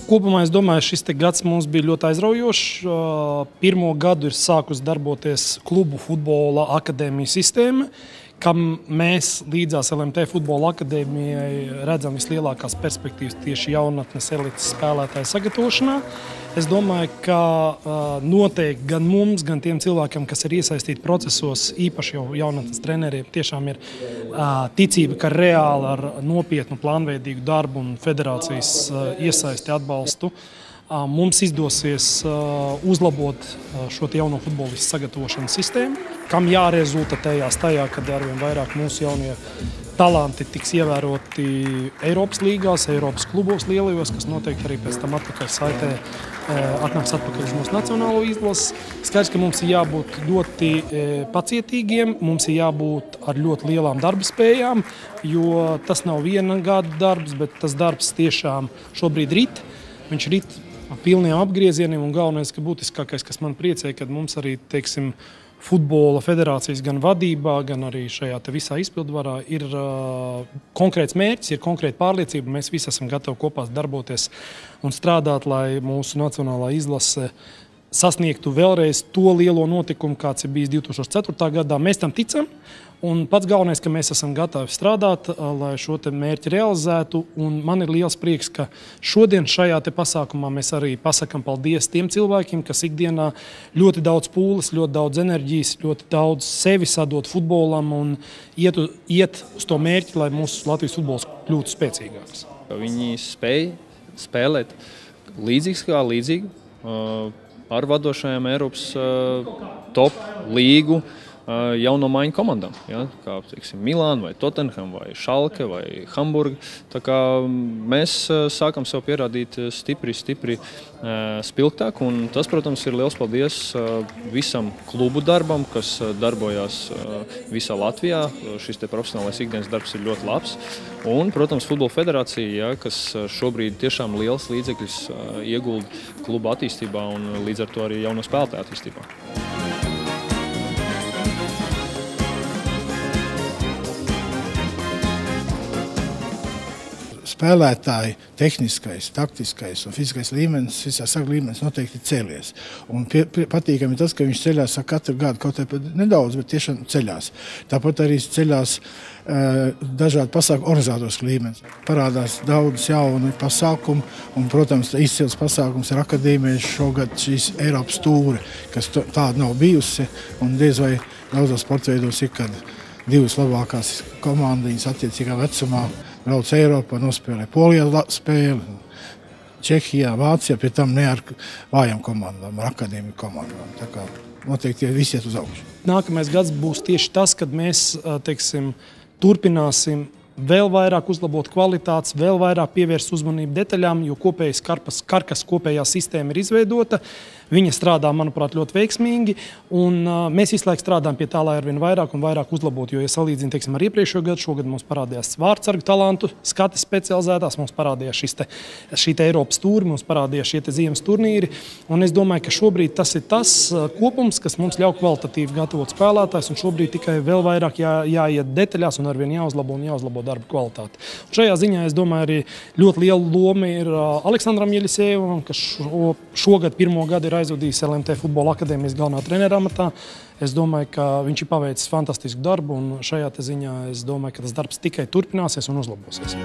Kopumā es domāju, šis gads mums bija ļoti aizraujošs. Pirmo gadu ir sākusi darboties klubu futbola akadēmijas sistēma, kam mēs līdzās LMT futbola akadēmijai redzam vislielākās perspektīvas tieši jaunatnes elites spēlētāju sagatavošanā. Es domāju, ka noteikti gan mums, gan tiem cilvēkiem, kas ir iesaistīti procesos, īpaši jau jaunatnes treneriem, tiešām ir ticība, ka reāli ar nopietnu plānveidīgu darbu un federācijas iesaisti atbalstu mums izdosies uzlabot šo jauno futbolistu sagatavošanas sistēmu, kam jārezultatējās tajā, kad arvien vairāk mūsu jaunie talanti tiks ievēroti Eiropas līgās, Eiropas klubos lielajos, kas noteikti arī pēc tam atpakaļ saitē atnāks atpakaļ uz mūsu nacionālo izlases. Skaidrs, ka mums ir jābūt ļoti pacietīgiem, mums ir jābūt ar ļoti lielām darba spējām, jo tas nav viena gada darbs, bet tas darbs tiešām šobrīd rit. Viņš rit pilniem apgriezieniem, un galvenais, ka būtiskākais, kas man priecē, kad mums arī, teiksim, futbola federācijas gan vadībā, gan arī šajā visā izpildvarā ir konkrēts mērķis, ir konkrēta pārliecība. Mēs visi esam gatavi kopā darboties un strādāt, lai mūsu nacionālā izlase sasniegtu vēlreiz to lielo notikumu, kāds ir bijis 2004. gadā. Mēs tam ticam, un pats galvenais, ka mēs esam gatavi strādāt, lai šo mērķi realizētu. Un man ir liels prieks, ka šodien šajā pasākumā mēs arī pasakam paldies tiem cilvēkiem, kas ikdienā ļoti daudz pūles, ļoti daudz enerģijas, ļoti daudz sevi sadod futbolam un iet uz to mērķi, lai mūsu Latvijas futbols kļūtu spēcīgāks. Viņi spēj spēlēt līdzīgi ar vadošajām Eiropas top līgu jauno maiņu komandām, ja, kā teiksim, Milāna, vai Tottenham, vai Schalke, vai Hamburga. Tā kā mēs sākam sev pierādīt stipri spilgtāk, un tas, protams, ir liels paldies visam klubu darbam, kas darbojās visā Latvijā. Šis profesionālais ikdienas darbs ir ļoti labs. Un, protams, Futbola federācija, ja, kas šobrīd tiešām liels līdzekļus iegulda kluba attīstībā un līdz ar to arī jauno spēlētāju attīstībā. Spēlētāji tehniskais, taktiskais un fiziskais līmenis, visā saka līmenis noteikti cēlies. Un patīkami tas, ka viņš ceļās katru gadu, kaut arī nedaudz, bet tiešām ceļās. Tāpat arī ceļās dažādi pasākumu organizators līmenis. Parādās daudz jaunu pasākumu, un, protams, izcils pasākums ir akadēmijas šogad šīs Eiropas tūre, kas tāda nav bijusi, un diez vai daudzos sportveidos ir, kad divas labākās komandiņas attiecīgā vecumā brauc Eiropā, nospēlē Polijā spēli, Čehijā, Vācijā, pie tam ne ar vājām komandām, ar akadēmiju komandām. Tā kā noteikti visi iet uz augšu. Nākamais gads būs tieši tas, kad mēs, teiksim, turpināsim vēl vairāk uzlabot kvalitātes, vēl vairāk pievērst uzmanību detaļām, jo kopējais karkas, kopējā sistēma ir izveidota. Viņa strādā, manuprāt, ļoti veiksmīgi, un mēs visu laiku strādājam pie tā, lai arvien vairāk un vairāk uzlabotu, jo, ja salīdzinu, teiksim, ar iepriekšējo gadu, šogad mums parādījās vārdsargu talantu skati specializētās, mums parādījās šī Eiropas tūri, mums parādījās šie ziemas turnīri, un es domāju, ka šobrīd tas ir tas kopums, kas mums ļauj kvalitatīvi gatavot spēlētājus, un šobrīd tikai vēl vairāk jāiet detaļās un arvien jāuzlabo darba kvalitāti. Un šajā ziņā, es domāju, arī ļoti liela loma ir Aleksandram Jeļisējevam, kas šogad pirmo gadu ir aizvadījis LMT futbola akadēmijas galvenā trenera amatā. Es domāju, ka viņš ir paveicis fantastisku darbu, un šajā ziņā es domāju, ka tas darbs tikai turpināsies un uzlabosies.